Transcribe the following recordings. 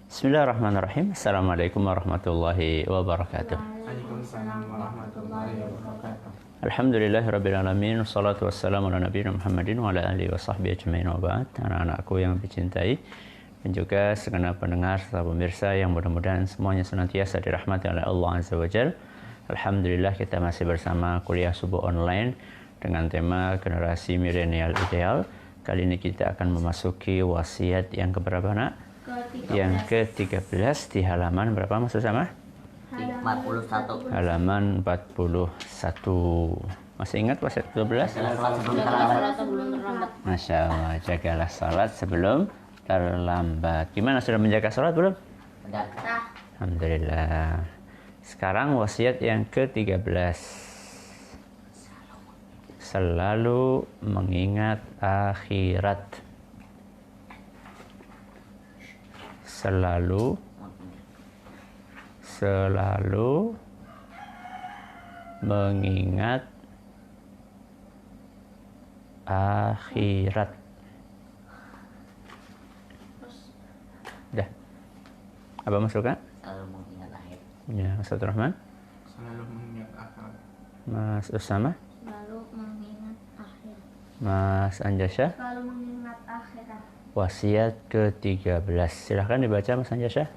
Bismillahirrahmanirrahim. Assalamualaikum warahmatullahi wabarakatuh. Waalaikumsalam warahmatullahi wabarakatuh. Alhamdulillahirabbil alamin. Wassalatu wassalamu ala nabiyina Muhammadin wa ala alihi wa sahbihi ajmain wa ba'd. Anak-anakku yang dicintai dan juga segenap pendengar serta pemirsa yang mudah-mudahan semuanya senantiasa dirahmati oleh Allah Azza wa Jalla. Alhamdulillah kita masih bersama kuliah subuh online dengan tema generasi milenial ideal. Kali ini kita akan memasuki wasiat yang keberapa, Nak? Yang ke-13 di halaman berapa maksud sama? 41. Halaman 41. Masih ingat wasiat 12? Masya Allah, jagalah salat sebelum terlambat. Gimana, sudah menjaga salat belum? Sudah. Alhamdulillah. Sekarang wasiat yang ke-13. Selalu mengingat akhirat. Selalu mengingat akhirat. Dah. Apa masuknya? Selalu mengingat akhir. Ya, Ustaz Rahman. Selalu mengingat akhirat. Mas Usama. Selalu mengingat akhirat. Mas Anjasya. Selalu mengingat akhirat. Wasiat ke-13. Silahkan dibaca Mas Anjasya.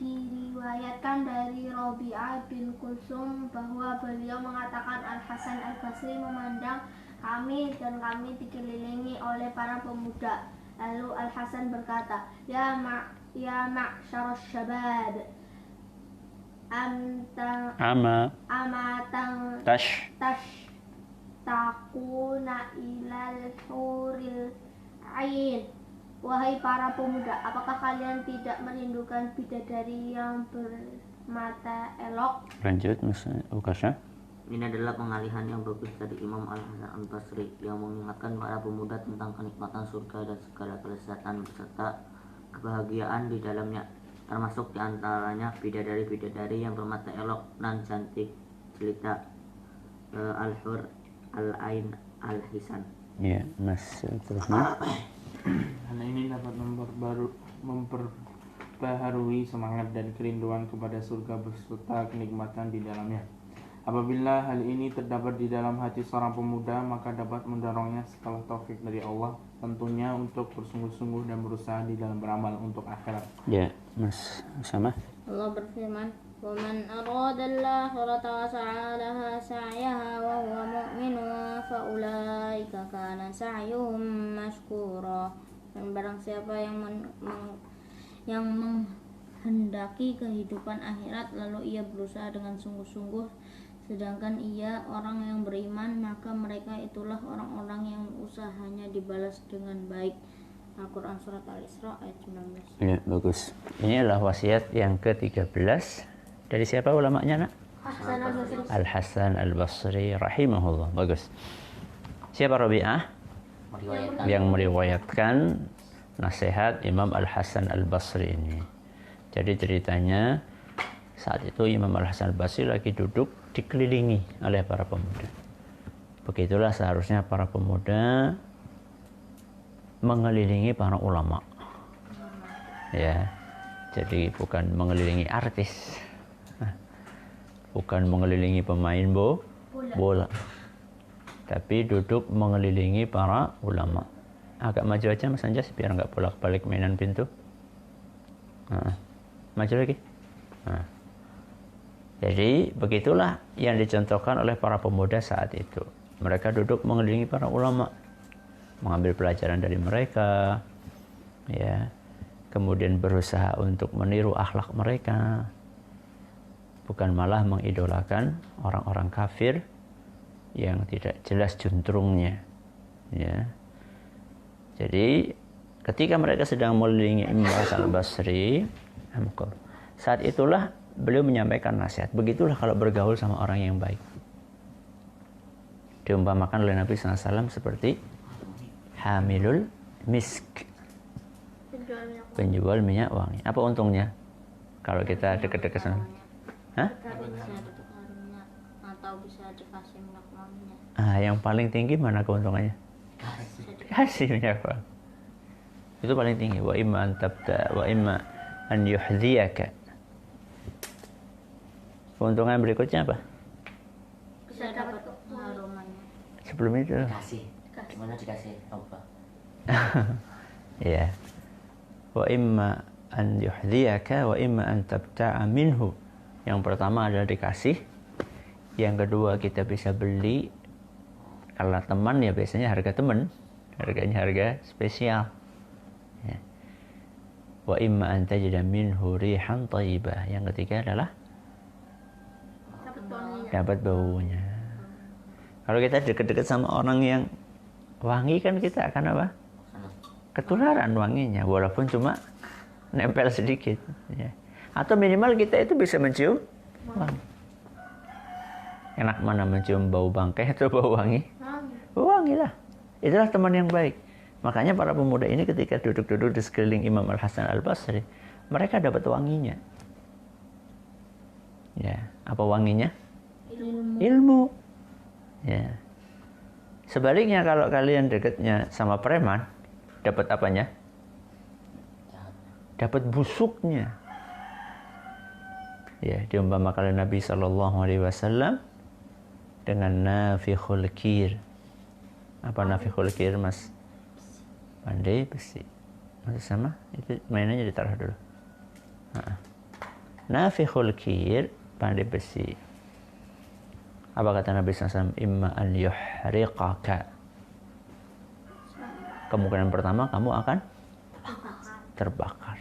Diriwayatkan dari Robi'ah bin Kulsum bahwa beliau mengatakan Al-Hasan Al-Basri memandang kami dan kami dikelilingi oleh para pemuda. Lalu Al-Hasan berkata, Ya ma'syarus syabab, amatang takuna ilal huril ain. Wahai para pemuda, apakah kalian tidak merindukan bidadari yang bermata elok? Lanjut Mas Ukasha. Ini adalah pengalihan yang bagus dari Imam Al-Hasan Al-Basri yang mengingatkan para pemuda tentang kenikmatan surga dan segala kelezatan beserta kebahagiaan di dalamnya, termasuk diantaranya bidadari-bidadari yang bermata elok dan cantik jelita, al-hur, al-ain, al-hisan. Ya, Mas Rahman. Hal ini dapat memperbaharui semangat dan kerinduan kepada surga beserta kenikmatan di dalamnya. Apabila hal ini terdapat di dalam hati seorang pemuda, maka dapat mendorongnya setelah taufik dari Allah, tentunya untuk bersungguh-sungguh dan berusaha di dalam beramal untuk akhirat. Ya, Mas Usama. Allah berfirman, وَمَنْ أَرَادَ الْآخِرَةَ وَسَعَى لَهَا سَعْيَهَا وَهُوَ مُؤْمِنٌ فَأُولَئِكَ كَانَ سَعْيُهُم مَشْكُورًا. Dan barang siapa yang menghendaki kehidupan akhirat lalu ia berusaha dengan sungguh-sungguh sedangkan ia orang yang beriman, maka mereka itulah orang-orang yang usahanya dibalas dengan baik. Al-Quran Surat Al-Isra ayat 19. Ya, bagus. Ini adalah wasiat yang ke-13. Dari siapa ulamanya, Nak? Al-Hasan Al-Basri rahimahullah. Bagus. Siapa Rabi'ah? Yang meriwayatkan nasihat Imam Al-Hasan Al-Basri ini. Jadi ceritanya saat itu Imam Al-Hasan Al-Basri lagi duduk dikelilingi oleh para pemuda. Begitulah seharusnya para pemuda mengelilingi para ulama. Ya. Jadi bukan mengelilingi artis. Bukan mengelilingi pemain bola. Tapi duduk mengelilingi para ulama. Agak maju aja Mas Anjas biar nggak bolak-balik mainan pintu. Maju lagi. Jadi begitulah yang dicontohkan oleh para pemuda saat itu. Mereka duduk mengelilingi para ulama, mengambil pelajaran dari mereka, ya. Kemudian berusaha untuk meniru akhlak mereka, bukan malah mengidolakan orang-orang kafir yang tidak jelas juntrungnya, ya. Jadi ketika mereka sedang mengelilingi Imam Al-Basri, saat itulah beliau menyampaikan nasihat. Begitulah kalau bergaul sama orang yang baik. Diumpamakan oleh Nabi SAW seperti hamilul misk, penjual minyak wangi. Apa untungnya kalau kita dekat-dekat sana? Hah? Atau bisa dikasih minyak wanginya. Yang paling tinggi mana keuntungannya? Kasih minyak wangi. Itu paling tinggi. Wa imma an tabta wa imma an yuhdhiyaka. Keuntungan berikutnya apa? Bisa dapat aromanya. Sebelum itu. Kasih. Gimana dikasih apa? Ya. Wa imma an yuhdhiyaka wa imma an tabta'a minhu. Yang pertama adalah dikasih. Yang kedua kita bisa beli. Kalau teman ya biasanya harga teman. Harganya harga spesial. Ya. Wa imma an tajida minhu rihan thayyibah. Yang ketiga adalah dapat baunya. Kalau kita dekat-dekat sama orang yang wangi kan kita akan apa? Ketularan wanginya, walaupun cuma nempel sedikit. Ya. Atau minimal kita itu bisa mencium wangi. Enak mana mencium bau bangkai atau bau wangi? Bau wangi lah. Itulah teman yang baik. Makanya para pemuda ini ketika duduk-duduk di sekeliling Imam Al-Hasan Al-Basri, mereka dapat wanginya. Ya, apa wanginya? Ilmu. Ya. Sebaliknya kalau kalian dekatnya sama preman, dapat apanya? Dapat busuknya. Ya, diumpamakan Nabi SAW dengan nafikhul kir. Apa nafikhul kir, Mas? Pandai besi. Masih sama? Itu mainannya ditaruh dulu. Nafikhul kir, pandai besi. Apa kata Nabi SAW? Imma an yuhriqaka. Kemungkinan pertama kamu akan terbakar.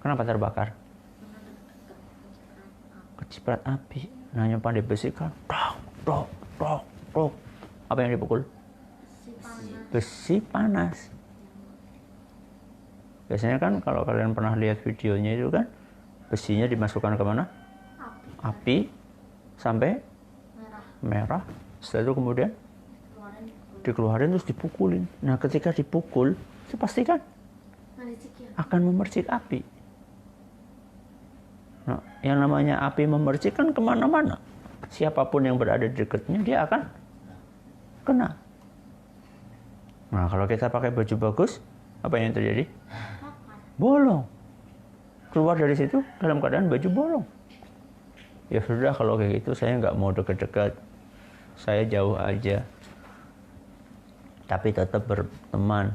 Kenapa terbakar? Keciprat api. Nanya pandai besi kan. Dok. Apa yang dipukul? Besi panas. Biasanya kan kalau kalian pernah lihat videonya itu kan, besinya dimasukkan ke mana? Api. Sampai merah. Setelah itu kemudian dikeluarin terus dipukulin. Nah ketika dipukul itu pasti kan akan memercik api. Nah yang namanya api memercik kan kemana-mana. Siapapun yang berada di dekatnya dia akan kena. Nah kalau kita pakai baju bagus, apa yang terjadi? Bolong. Keluar dari situ dalam keadaan baju bolong. Ya sudah kalau kayak gitu saya nggak mau dekat-dekat, saya jauh aja, tapi tetap berteman.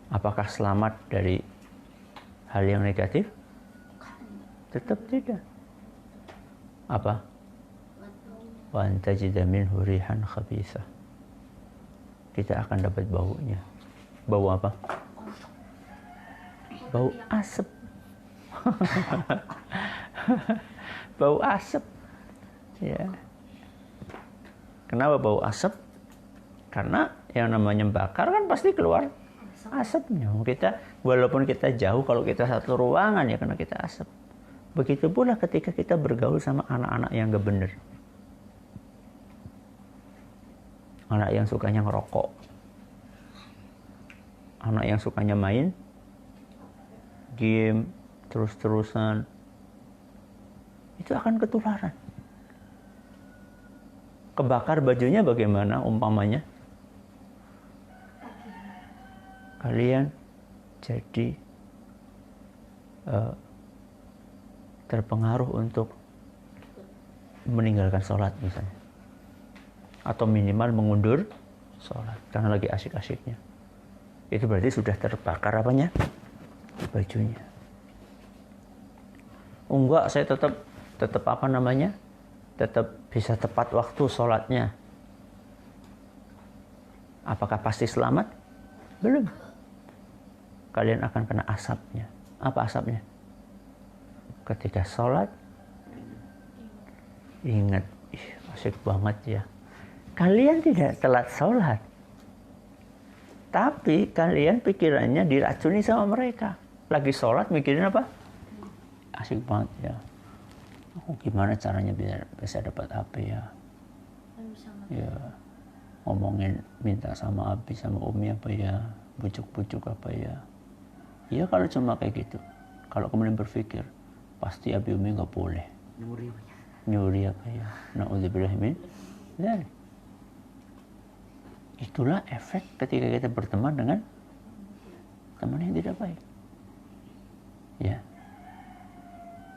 Apakah selamat dari hal yang negatif? Tetap tidak. Apa? Wa antajida minhu rihan khabithah. Kita akan dapat baunya. Bau apa? Bau asap. Bau asap. Ya. Kenapa bau asap? Karena yang namanya bakar kan pasti keluar asapnya. Kita walaupun kita jauh, kalau kita satu ruangan ya karena kita asap. Begitu pula ketika kita bergaul sama anak-anak yang gak bener. Anak yang sukanya ngerokok. Anak yang sukanya main game terus-terusan. Itu akan ketularan. Kebakar bajunya bagaimana umpamanya? Kalian jadi terpengaruh untuk meninggalkan sholat misalnya. Atau minimal mengundur sholat karena lagi asik-asiknya. Itu berarti sudah terbakar apanya? Bajunya. Enggak, saya tetap apa namanya? Tetap bisa tepat waktu sholatnya. Apakah pasti selamat? Belum. Kalian akan kena asapnya. Apa asapnya? Ketika sholat, ingat, asik banget ya. Kalian tidak telat sholat. Tapi kalian pikirannya diracuni sama mereka. Lagi sholat mikirin apa? Asik banget ya. Gimana caranya biar bisa dapat apa ya? Ya, ngomongin minta sama Abi sama Umi apa ya? Bujuk-bujuk apa ya? Ya kalau cuma kayak gitu. Kalau kemudian berpikir, pasti Abi Umi nggak boleh. Nyuri apa ya? Na'udzubillah min dzalik. Itulah efek ketika kita berteman dengan teman yang tidak baik. Ya.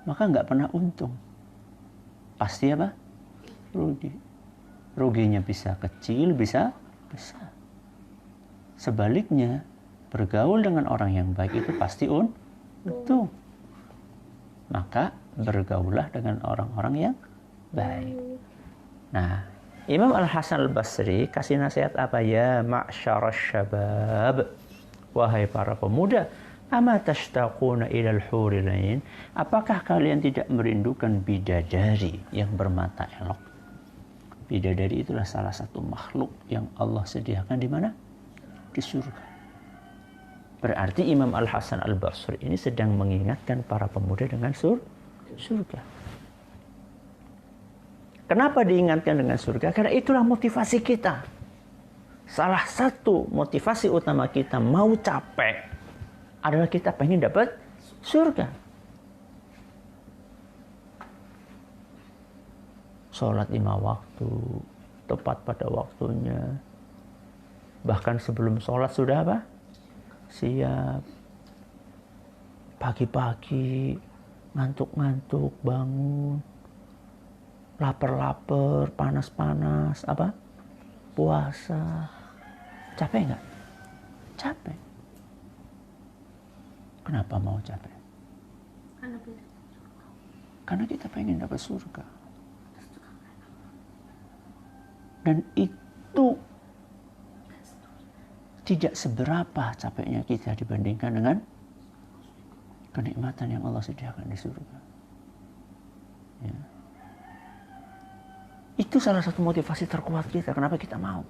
Maka nggak pernah untung. Pasti apa? Rugi. Ruginya bisa kecil, bisa besar. Sebaliknya, bergaul dengan orang yang baik itu pasti untung. Maka bergaullah dengan orang-orang yang baik. Nah, Imam Al-Hasan Al-Basri kasih nasihat apa? Ya ma'syarasy syabab, wahai para pemuda, ama tashtaquna ilal huril ain? Apakah kalian tidak merindukan bidadari yang bermata elok? Bidadari itulah salah satu makhluk yang Allah sediakan di mana? Di surga. Berarti Imam Al-Hasan Al-Basri ini sedang mengingatkan para pemuda dengan surga. Kenapa diingatkan dengan surga? Karena itulah motivasi kita. Salah satu motivasi utama kita mau capek adalah kita pengen dapat surga. Sholat 5 waktu, tepat pada waktunya. Bahkan sebelum sholat sudah apa? Siap. Pagi-pagi, ngantuk-ngantuk, bangun. Lapar-lapar, panas-panas, apa? Puasa. Capek nggak? Capek. Kenapa mau capek? Karena kita pengen dapat surga. Dan itu tidak seberapa capeknya kita dibandingkan dengan kenikmatan yang Allah sediakan di surga. Ya. Itu salah satu motivasi terkuat kita. Kenapa kita mau?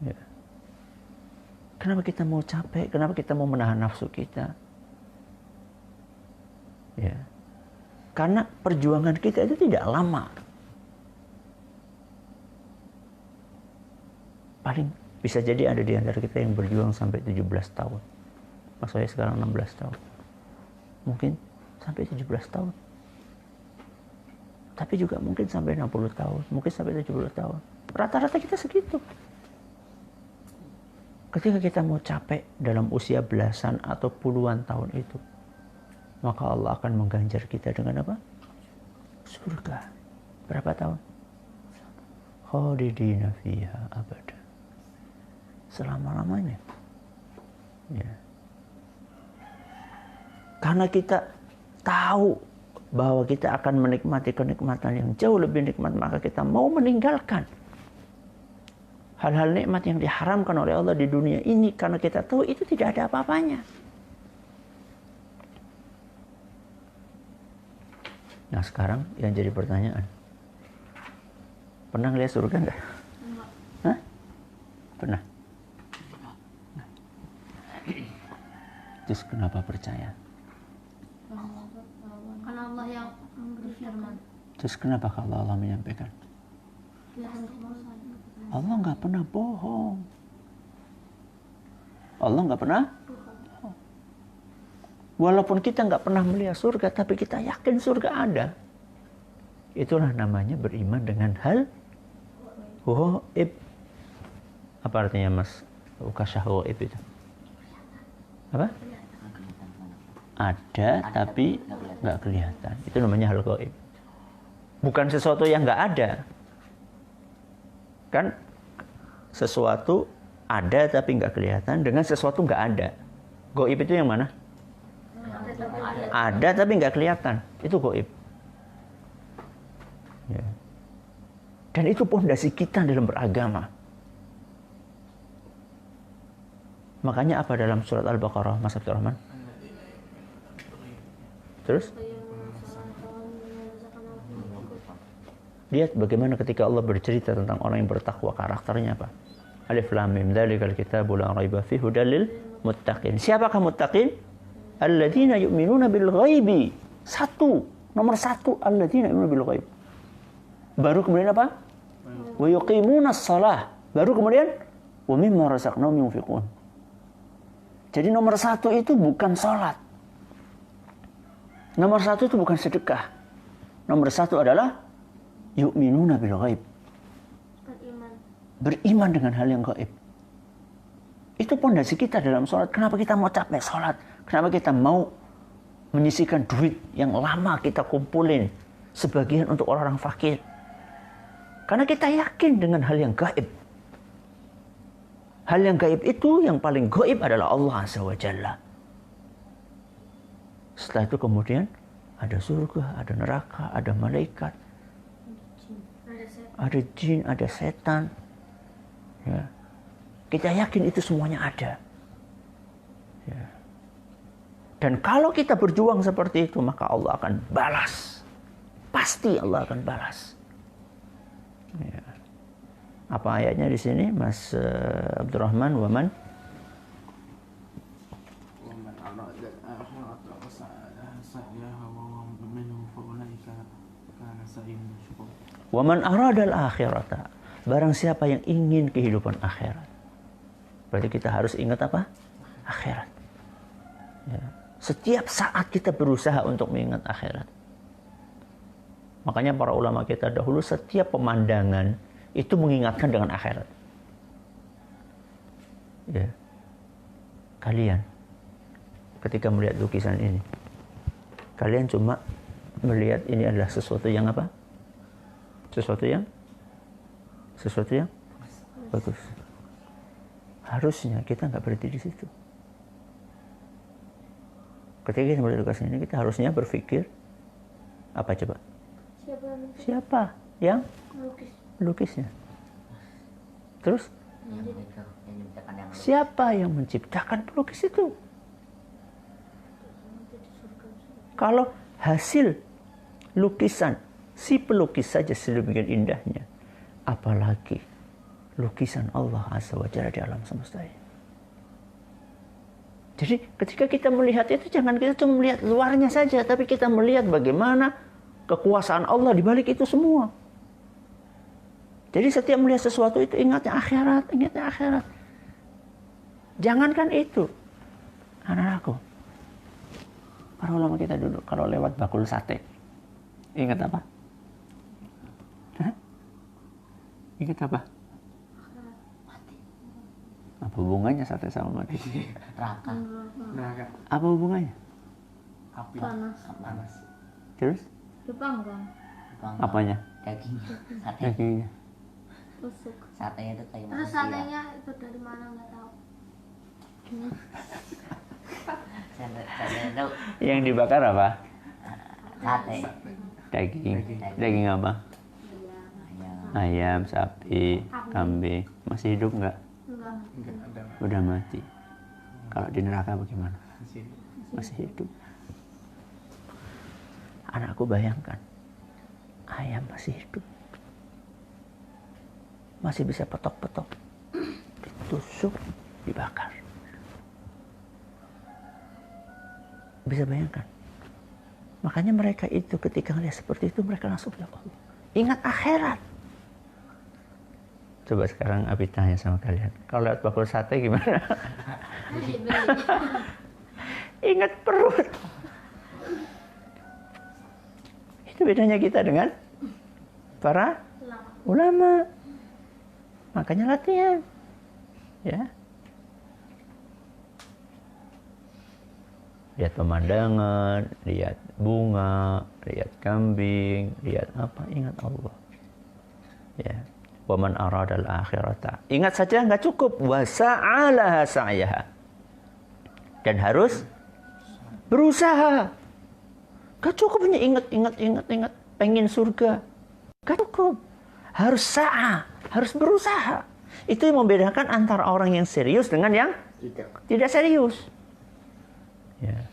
Ya. Kenapa kita mau capek? Kenapa kita mau menahan nafsu kita? Ya. Karena perjuangan kita itu tidak lama. Paling bisa jadi ada di antara kita yang berjuang sampai 17 tahun. Maksudnya sekarang 16 tahun. Mungkin sampai 17 tahun. Tapi juga mungkin sampai 60 tahun. Mungkin sampai 70 tahun. Rata-rata kita segitu. Ketika kita mau capek dalam usia belasan atau puluhan tahun itu, maka Allah akan mengganjar kita dengan apa? Surga. Berapa tahun? Khalidina fiha abada. Selama-lamanya. Ya. Karena kita tahu bahwa kita akan menikmati kenikmatan yang jauh lebih nikmat, maka kita mau meninggalkan hal-hal nikmat yang diharamkan oleh Allah di dunia ini karena kita tahu itu tidak ada apa-apanya. Nah sekarang yang jadi pertanyaan, pernah lihat surga enggak? Hah? Pernah? Terus kenapa percaya? Karena Allah yang berfirman. Terus kenapa kalau Allah menyampaikan? Allah nggak pernah bohong. Allah nggak pernah bohong. Walaupun kita nggak pernah melihat surga, tapi kita yakin surga ada. Itulah namanya beriman dengan hal ghaib. Apa artinya Mas? Ukasyah ghaib itu? Apa? Ada tapi nggak kelihatan. Itu namanya hal gaib. Bukan sesuatu yang nggak ada. Kan sesuatu ada tapi nggak kelihatan dengan sesuatu nggak ada. Gaib itu yang mana? Ada tapi nggak kelihatan. Itu gaib. Ya. Dan itu pondasi kita dalam beragama. Makanya apa dalam surat Al-Baqarah, Mas Abdul Rahman? Terus? Lihat bagaimana ketika Allah bercerita tentang orang yang bertakwa, karakternya apa? Alif Lam Mim, dzalikal kitabul la raiba fihi hudal lil muttaqin. Siapakah muttaqin? Alladzina yu'minuna bil ghaibi. Nomor satu, alladzina yu'minuna bil ghaib. Baru kemudian apa? Wa yuqimunas shalah. Baru kemudian wa mimma razaqnahum yunfiqun. Jadi nomor satu itu bukan salat. Nomor satu itu bukan sedekah. Nomor satu adalah yu'minuna bil ghaib. beriman dengan hal yang gaib. Itu pondasi kita dalam sholat. Kenapa kita mau capek sholat? Kenapa kita mau menyisihkan duit yang lama kita kumpulin sebagian untuk orang-orang fakir? Karena kita yakin dengan hal yang gaib. Hal yang gaib itu, yang paling gaib adalah Allah Azza wa Jalla. Setelah itu kemudian ada surga, ada neraka, ada malaikat, ada jin, ada setan. Ya. Kita yakin itu semuanya ada. Ya. Dan kalau kita berjuang seperti itu, maka Allah akan balas. Pasti Allah akan balas. Ya. Apa ayatnya di sini, Mas Abdurrahman? Waman aradal akhirata. Barang siapa yang ingin kehidupan akhirat. Berarti kita harus ingat apa? Akhirat. Ya. Setiap saat kita berusaha untuk mengingat akhirat. Makanya para ulama kita dahulu setiap pemandangan itu mengingatkan dengan akhirat. Ya. Kalian ketika melihat lukisan ini, kalian cuma melihat ini adalah sesuatu yang apa? Sesuatu yang bagus. Harusnya kita nggak berhenti di situ. Ketika kita melihat lukisan ini, kita harusnya berpikir apa coba? Siapa yang melukisnya? Terus siapa yang menciptakan pelukis itu? Kalau hasil lukisan si pelukis saja sedemikian indahnya, apalagi lukisan Allah Azza wa Jalla di alam semesta ini. Jadi ketika kita melihat itu, jangan kita cuma melihat luarnya saja, tapi kita melihat bagaimana kekuasaan Allah di balik itu semua. Jadi setiap melihat sesuatu itu ingatnya akhirat, ingatnya akhirat. Jangankan itu, anak-anakku, para ulama kita dulu kalau lewat bakul sate, ingat apa? Hah? Ingat apa? Apa hubungannya sate sama mati? Neraka. Apa hubungannya? Api. Panas. Terus? Dipanggang. Apanya? Dagingnya. Sate. Dagingnya. Tusuk. Satenya itu kayak Terus manusia. satenya itu dari mana nggak tahu. Sate itu Yang dibakar apa? sate. Daging. Daging apa? Ayam, sapi, kambing. Masih hidup nggak? Enggak. Enggak ada. Udah mati. Kalau di neraka bagaimana? Masih hidup. Anakku bayangkan, ayam masih hidup, masih bisa petok-petok, ditusuk, dibakar. Bisa bayangkan. Makanya mereka itu ketika melihat seperti itu, mereka langsung ya Allah, ingat akhirat. Coba sekarang Abi tanya sama kalian, kalau lihat bakul sate gimana? Ingat perut. Itu bedanya kita dengan para ulama. Makanya latihan. Ya. Lihat pemandangan, lihat bunga, lihat kambing, lihat apa, ingat Allah. Ya. Wa man aradal akhirata. Ingat saja enggak cukup, wa sa'alaha sa'yaha. Dan harus berusaha. Gak cukup hanya ingat, pengen surga. Gak cukup. Harus sa'a, harus berusaha. Itu yang membedakan antara orang yang serius dengan yang tidak serius. Ya.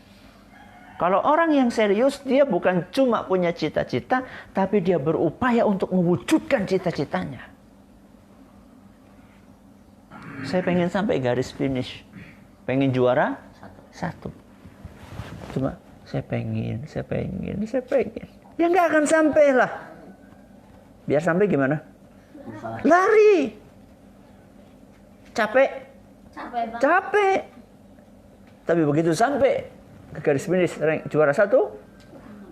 Kalau orang yang serius, dia bukan cuma punya cita-cita, tapi dia berupaya untuk mewujudkan cita-citanya. Saya pengen sampai garis finish. Pengen juara? Satu. Cuma saya pengen. Ya nggak akan sampai lah. Biar sampai gimana? Lari. Capek. Tapi begitu sampai ke garis finish juara satu,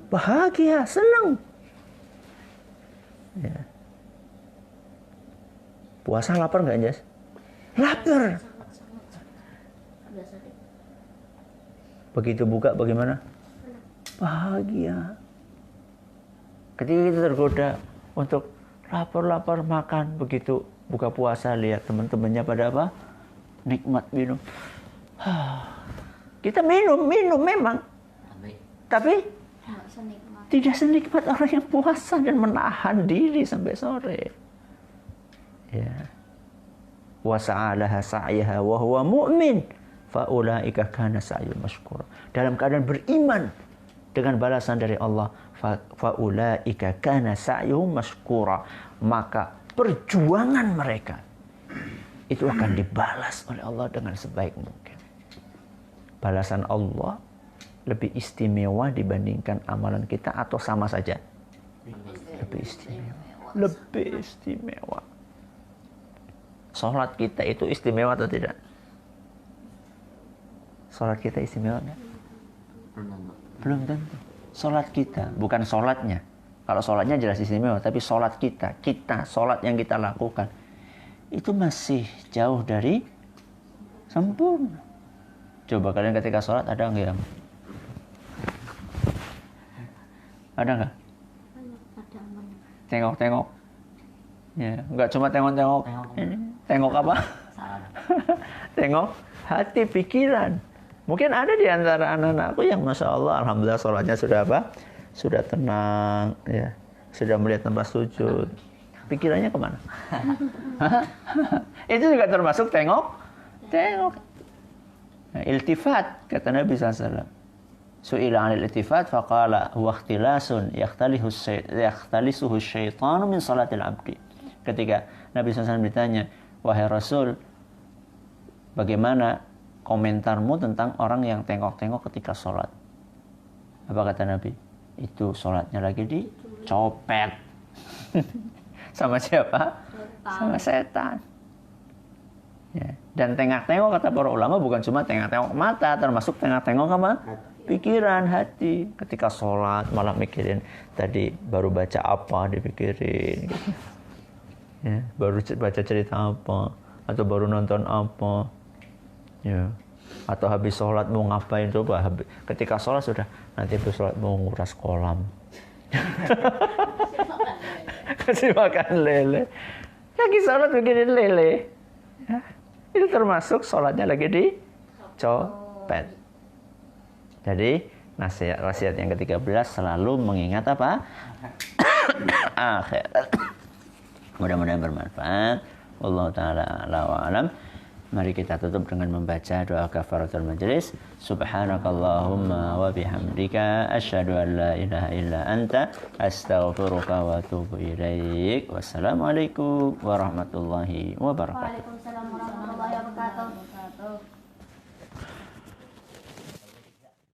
bahagia, senang. Ya. Puasa lapar nggak, Jas? Lapar. Begitu buka bagaimana? Bahagia. Ketika kita tergoda untuk lapar makan, begitu buka puasa lihat teman-temannya pada apa? Nikmat minum. Kita minum memang. Tapi tidak senikmat orang yang puasa dan menahan diri sampai sore. Ya. Wa sa'alaha sa'yaha wa huwa mu'min fa ulaika kana sa'yuhum mashkura. Dalam keadaan beriman dengan balasan dari Allah, fa ulaika kana sa'yuhum mashkura, maka perjuangan mereka itu akan dibalas oleh Allah dengan sebaik mungkin. Balasan Allah lebih istimewa dibandingkan amalan kita atau sama saja? Lebih istimewa. Lebih istimewa. Sholat kita itu istimewa atau tidak? Sholat kita istimewa nggak? Belum tentu. Sholat kita, bukan sholatnya. Kalau sholatnya jelas istimewa, tapi sholat kita, sholat yang kita lakukan, itu masih jauh dari sempurna. Coba kalian ketika sholat ada nggak yang? Ada nggak? Tengok-tengok. Ya, nggak cuma tengok-tengok. Ini tengok apa? Tengok hati, pikiran. Mungkin ada di antara anak-anakku yang masya Allah, alhamdulillah sholatnya sudah apa? Sudah tenang, ya, sudah melihat tempat sujud. Pikirannya kemana? Itu juga termasuk tengok. Nah, iltifat kata Nabi SAW. Su'ila 'anil iltifat faqala huwa ikhtilasun yakhtalisuhu syaitanu min salatil 'abdi. Ketika Nabi SAW ditanya, wahai Rasul, bagaimana komentarmu tentang orang yang tengok-tengok ketika sholat? Apa kata Nabi? Itu sholatnya lagi dicopet. Sama siapa? Sama setan. Ya. Dan tengok-tengok kata para ulama bukan cuma tengok-tengok mata, termasuk tengok-tengok apa? Pikiran, hati. Ketika sholat malah mikirin tadi baru baca apa, dipikirin. Ya, baru baca cerita apa, atau baru nonton apa. Ya. Atau habis sholat mau ngapain, coba ketika sholat sudah, nanti habis sholat mau nguras kolam. Kasih makan lele. Lagi sholat bikin lele. Ya. Itu termasuk sholatnya lagi dicopet. Jadi nasihat yang ke-13 selalu mengingat apa? Akhirat. Mudah-mudahan bermanfaat. Wallahu ta'ala a'la wa alam. Mari kita tutup dengan membaca doa kafaratul majlis. Subhanakallahumma wa bihamdika asyhadu an la ilaha illa anta astaghfiruka wa atubu ilaik. Wassalamualaikum warahmatullahi wabarakatuh.